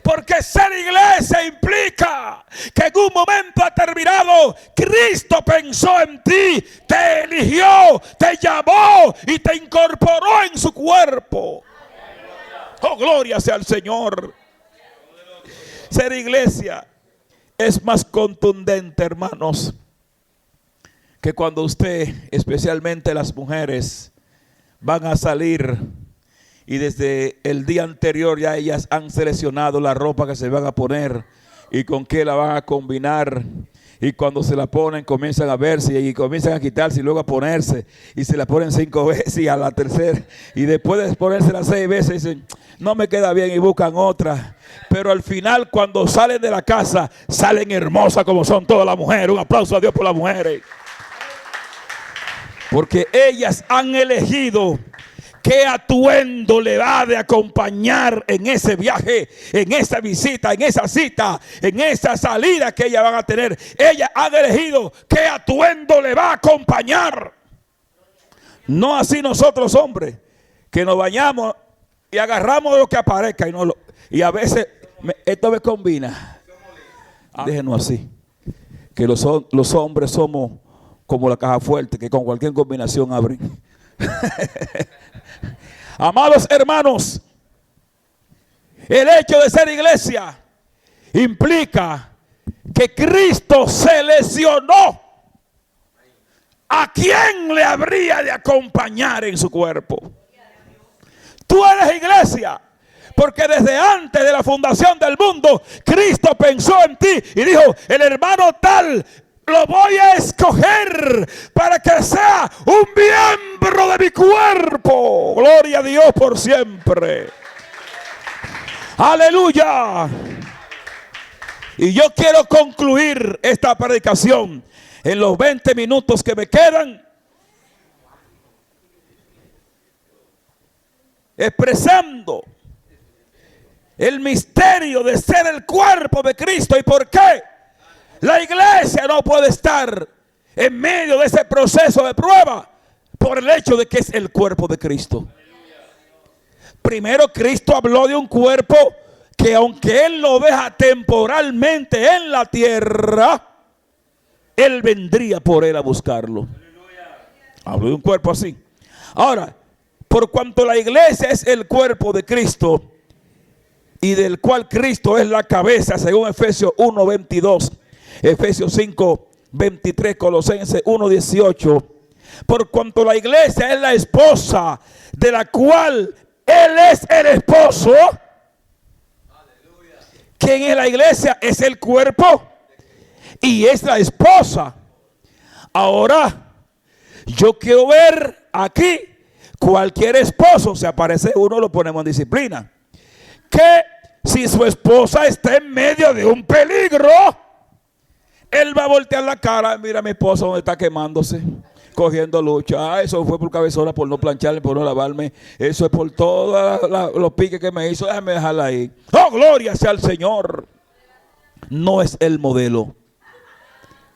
Porque ser iglesia implica que en un momento determinado Cristo pensó en ti, te eligió, te llamó y te incorporó en su cuerpo. Oh, gloria sea al Señor. Ser iglesia es más contundente, hermanos, que cuando usted, especialmente las mujeres, van a salir y desde el día anterior ya ellas han seleccionado la ropa que se van a poner y con qué la van a combinar. Y cuando se la ponen comienzan a verse y comienzan a quitarse y luego a ponerse. Y se la ponen 5 veces y a la tercera. Y después de ponérsela 6 veces dicen, no me queda bien, y buscan otra. Pero al final cuando salen de la casa salen hermosas como son todas las mujeres. Un aplauso a Dios por las mujeres. Porque ellas han elegido qué atuendo le va de acompañar en ese viaje, en esa visita, en esa cita, en esa salida que ellas van a tener. Ellas han elegido qué atuendo le va a acompañar. No así nosotros, hombres, que nos bañamos y agarramos lo que aparezca y a veces esto me combina. Déjenos así, que los hombres somos como la caja fuerte, que con cualquier combinación abren. Amados hermanos, el hecho de ser iglesia implica que Cristo seleccionó a quién le habría de acompañar en su cuerpo. Tú eres iglesia porque desde antes de la fundación del mundo Cristo pensó en ti y dijo, el hermano tal lo voy a escoger para que sea un miembro de mi cuerpo. Gloria a Dios por siempre. Aleluya. Y yo quiero concluir esta predicación en los 20 minutos que me quedan expresando el misterio de ser el cuerpo de Cristo y por qué la iglesia no puede estar en medio de ese proceso de prueba por el hecho de que es el cuerpo de Cristo. Primero, Cristo habló de un cuerpo que aunque Él lo deja temporalmente en la tierra, Él vendría por Él a buscarlo. Habló de un cuerpo así. Ahora, por cuanto la iglesia es el cuerpo de Cristo y del cual Cristo es la cabeza, según Efesios 1:22. Efesios 5:23, Colosenses 1:18. Por cuanto la iglesia es la esposa de la cual Él es el esposo. ¿Quién es la iglesia? Es el cuerpo y es la esposa. Ahora, yo quiero ver aquí cualquier esposo, si aparece uno lo ponemos en disciplina, que si su esposa está en medio de un peligro, él va a voltear la cara, mira a mi esposa donde está quemándose, cogiendo lucha. Eso fue por cabezona, por no plancharle, por no lavarme. Eso es por todos los piques que me hizo. Déjame dejarla ahí. Oh, gloria sea al Señor. No es el modelo.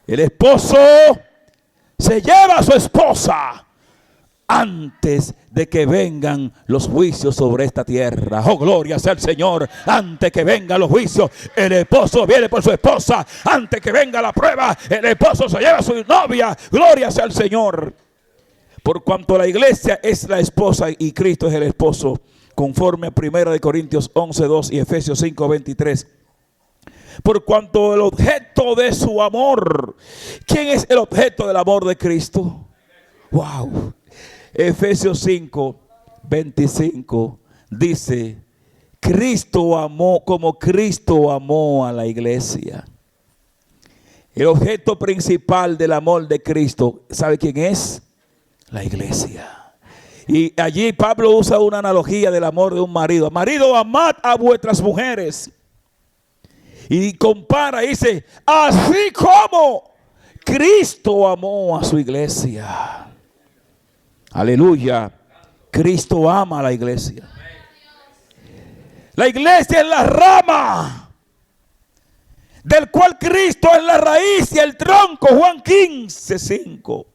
El esposo se lleva a su esposa antes de que vengan los juicios sobre esta tierra. Oh, gloria sea al Señor. Antes que vengan los juicios, el esposo viene por su esposa. Antes que venga la prueba, el esposo se lleva a su novia. Gloria sea al Señor. Por cuanto la iglesia es la esposa y Cristo es el esposo, conforme a 1 Corintios 11:2 y Efesios 5:23. Por cuanto el objeto de su amor. ¿Quién es el objeto del amor de Cristo? Wow. Efesios 5:25 dice, Cristo amó como Cristo amó a la iglesia. El objeto principal del amor de Cristo, ¿sabe quién es? La iglesia. Y allí Pablo usa una analogía del amor de un marido. Marido, amad a vuestras mujeres Y compara, dice, así como Cristo amó a su iglesia. Aleluya. Cristo ama a la iglesia. La iglesia es la rama, del cual Cristo es la raíz y el tronco. Juan 15:5.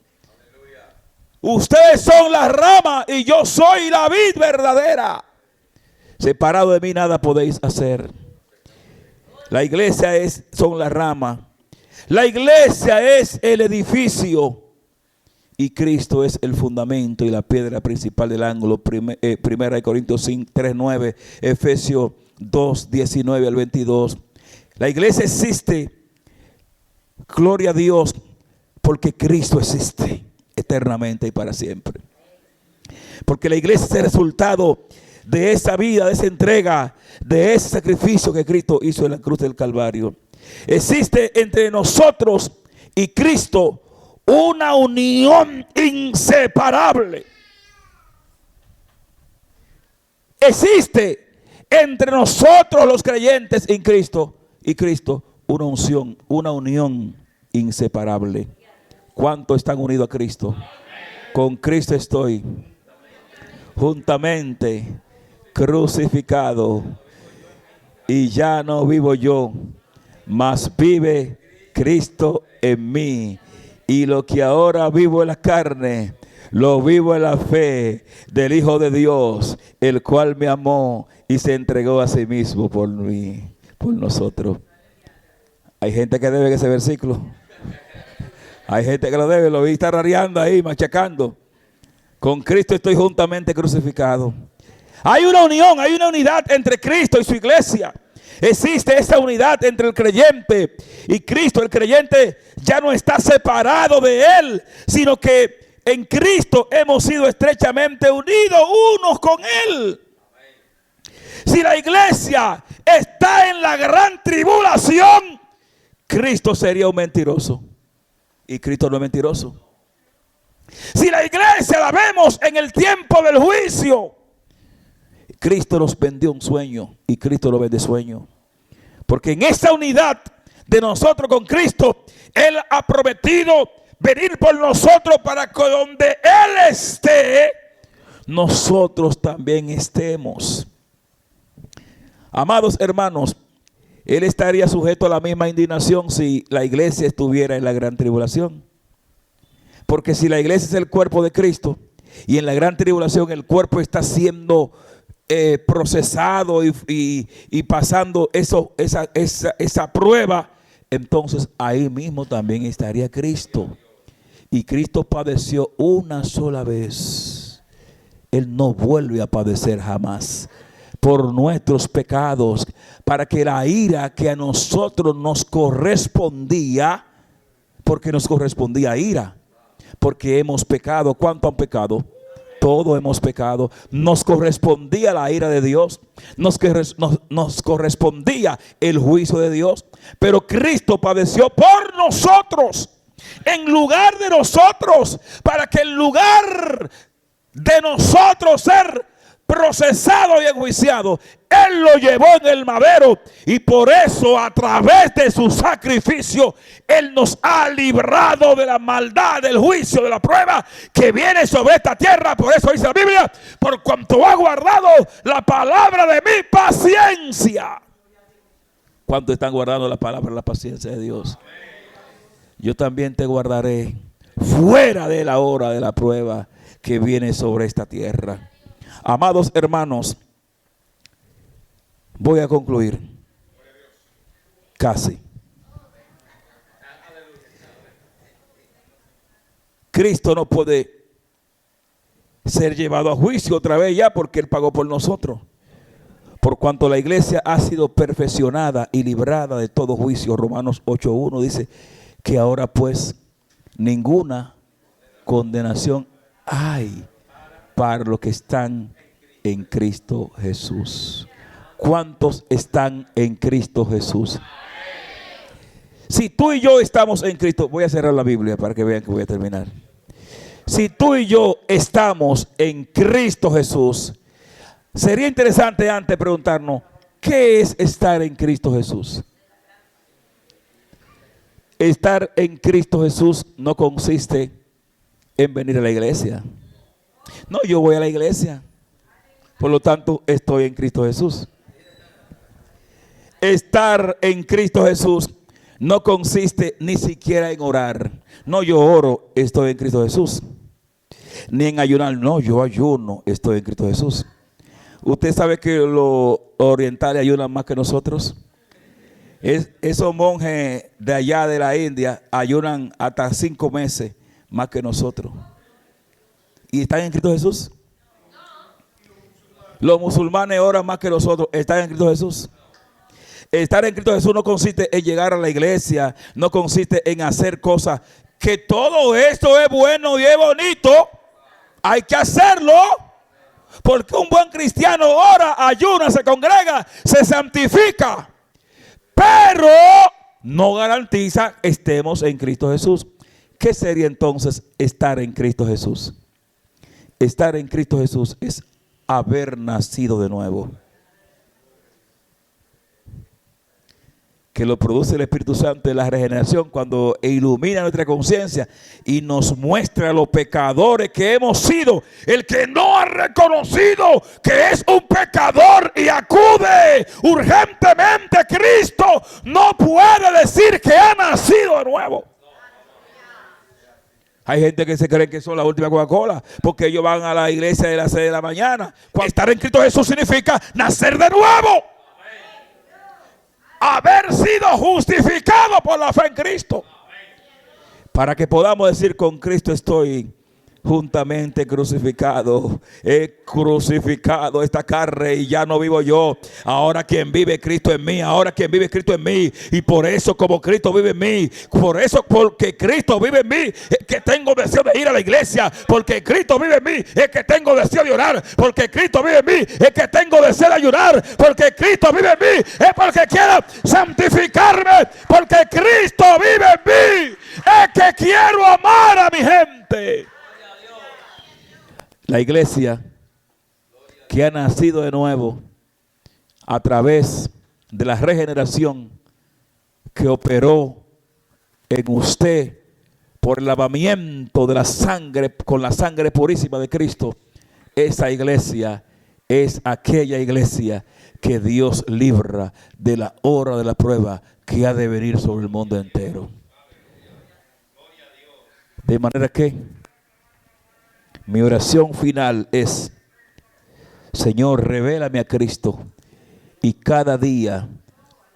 Ustedes son la rama y yo soy la vid verdadera. Separado de mí nada podéis hacer. La iglesia son la rama. La iglesia es el edificio. Y Cristo es el fundamento y la piedra principal del ángulo. Primera de Corintios 3:9, Efesios 2:19 al 22. La iglesia existe, gloria a Dios, porque Cristo existe eternamente y para siempre. Porque la iglesia es el resultado de esa vida, de esa entrega, de ese sacrificio que Cristo hizo en la cruz del Calvario. Existe entre nosotros y Cristo una unión inseparable. Existe entre nosotros los creyentes en Cristo y Cristo una unión inseparable. ¿Cuántos están unidos a Cristo? Con Cristo estoy juntamente crucificado, y ya no vivo yo, mas vive Cristo en mí. Y lo que ahora vivo en la carne, lo vivo en la fe del Hijo de Dios, el cual me amó y se entregó a sí mismo por mí, por nosotros. Hay gente que debe ese versículo. Hay gente que lo debe, lo vi estar rareando ahí, machacando. Con Cristo estoy juntamente crucificado. Hay una unión, hay una unidad entre Cristo y su iglesia. Existe esa unidad entre el creyente y Cristo. El creyente ya no está separado de Él, sino que en Cristo hemos sido estrechamente unidos unos con Él. Si la iglesia está en la gran tribulación, Cristo sería un mentiroso. Y Cristo no es mentiroso. Si la iglesia la vemos en el tiempo del juicio, Cristo nos vendió un sueño y Cristo lo vende sueño. Porque en esa unidad de nosotros con Cristo, Él ha prometido venir por nosotros para que donde Él esté, nosotros también estemos. Amados hermanos, Él estaría sujeto a la misma indignación si la iglesia estuviera en la gran tribulación. Porque si la iglesia es el cuerpo de Cristo y en la gran tribulación el cuerpo está siendo procesado y pasando esa prueba, entonces ahí mismo también estaría Cristo. Y Cristo padeció una sola vez. Él no vuelve a padecer jamás por nuestros pecados, para que la ira que a nosotros nos correspondía, porque nos correspondía ira, porque hemos pecado. ¿Cuánto han pecado? Todos hemos pecado. Nos correspondía la ira de Dios. Nos correspondía el juicio de Dios. Pero Cristo padeció por nosotros, en lugar de nosotros, para que en lugar de nosotros ser procesado y enjuiciado, Él lo llevó en el madero. Y por eso, a través de su sacrificio, Él nos ha librado de la maldad, del juicio, de la prueba que viene sobre esta tierra. Por eso dice la Biblia: por cuanto ha guardado la palabra de mi paciencia. ¿Cuántos están guardando la palabra de la paciencia de Dios? Yo también te guardaré fuera de la hora de la prueba que viene sobre esta tierra. Amados hermanos, voy a concluir. Casi. Cristo no puede ser llevado a juicio otra vez ya, porque Él pagó por nosotros. Por cuanto la iglesia ha sido perfeccionada y librada de todo juicio. Romanos 8:1 dice que ahora pues ninguna condenación hay para los que están en Cristo Jesús. ¿Cuántos están en Cristo Jesús? Si tú y yo estamos en Cristo, voy a cerrar la Biblia para que vean que voy a terminar. Si tú y yo estamos en Cristo Jesús, sería interesante antes preguntarnos: ¿qué es estar en Cristo Jesús? Estar en Cristo Jesús no consiste en venir a la iglesia. No, yo voy a la iglesia, por lo tanto estoy en Cristo Jesús. Estar en Cristo Jesús no consiste ni siquiera en orar. No, yo oro, estoy en Cristo Jesús. Ni en ayunar, no, yo ayuno, estoy en Cristo Jesús. ¿Usted sabe que los orientales ayunan más que nosotros? Esos monjes de allá de la India ayunan hasta 5 meses más que nosotros. ¿Y están en Cristo Jesús? Los musulmanes oran más que nosotros. ¿Están en Cristo Jesús? Estar en Cristo Jesús no consiste en llegar a la iglesia, no consiste en hacer cosas. Que todo esto es bueno y es bonito, hay que hacerlo. Porque un buen cristiano ora, ayuna, se congrega, se santifica. Pero no garantiza estemos en Cristo Jesús. ¿Qué sería entonces estar en Cristo Jesús? Estar en Cristo Jesús es haber nacido de nuevo. Que lo produce el Espíritu Santo de la regeneración cuando ilumina nuestra conciencia y nos muestra los pecadores que hemos sido. El que no ha reconocido que es un pecador y acude urgentemente a Cristo, no puede decir que ha nacido de nuevo. Hay gente que se cree que son la última Coca-Cola porque ellos van a la iglesia de las 6 de la mañana. Estar en Cristo Jesús significa nacer de nuevo. Haber sido justificado por la fe en Cristo. Para que podamos decir con Cristo estoy juntamente crucificado. He crucificado esta carne y ya no vivo yo. Ahora quien vive Cristo en mí. Ahora quien vive Cristo en mí. Y por eso como Cristo vive en mí. Por eso porque Cristo vive en mí. Es que tengo deseo de ir a la iglesia. Porque Cristo vive en mí. Es que tengo deseo de orar. Porque Cristo vive en mí. Es que tengo deseo de ayunar. Porque Cristo vive en mí. Es porque quiero santificarme. Porque Cristo vive en mí. Es que quiero amar a mi gente. La iglesia que ha nacido de nuevo a través de la regeneración que operó en usted por el lavamiento de la sangre, con la sangre purísima de Cristo, esa iglesia es aquella iglesia que Dios libra de la hora de la prueba que ha de venir sobre el mundo entero. De manera que mi oración final es: Señor, revélame a Cristo y cada día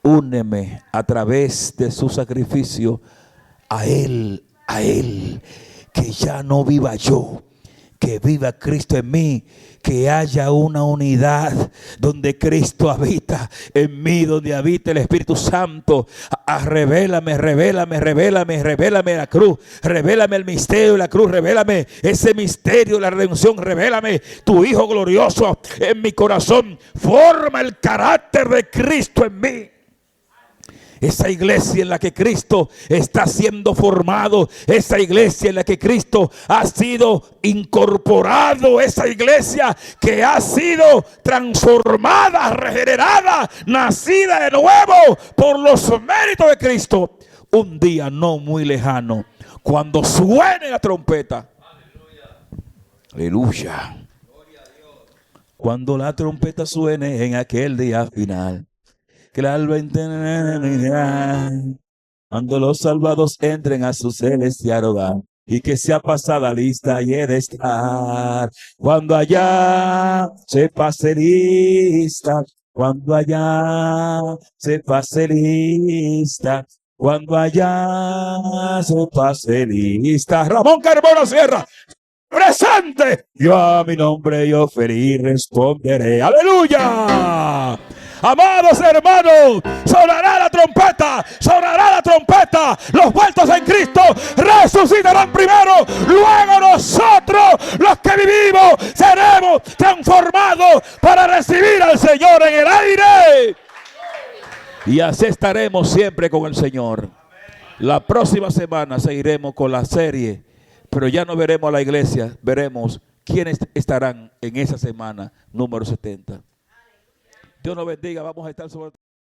úneme a través de su sacrificio a Él, que ya no viva yo, que viva Cristo en mí, que haya una unidad donde Cristo habita en mí, donde habita el Espíritu Santo. Revélame la cruz, revélame el misterio de la cruz, revélame ese misterio de la redención, revélame tu Hijo glorioso en mi corazón, forma el carácter de Cristo en mí. Esa iglesia en la que Cristo está siendo formado, esa iglesia en la que Cristo ha sido incorporado, esa iglesia que ha sido transformada, regenerada, nacida de nuevo por los méritos de Cristo. Un día no muy lejano, cuando suene la trompeta, aleluya, cuando la trompeta suene en aquel día final, que la alba entera, cuando los salvados entren a su celestial hogar, y que sea pasada lista y he de estar, cuando allá se pase lista, cuando allá se pase lista, cuando allá se pase lista. Ramón Carmona Sierra, presente. Yo a mi nombre yo feliz responderé. ¡Aleluya! Amados hermanos, sonará la trompeta, los muertos en Cristo resucitarán primero, luego nosotros, los que vivimos, seremos transformados para recibir al Señor en el aire. Y así estaremos siempre con el Señor. La próxima semana seguiremos con la serie, pero ya no veremos a la iglesia, veremos quiénes estarán en esa semana número 70. Dios nos bendiga, vamos a estar sobre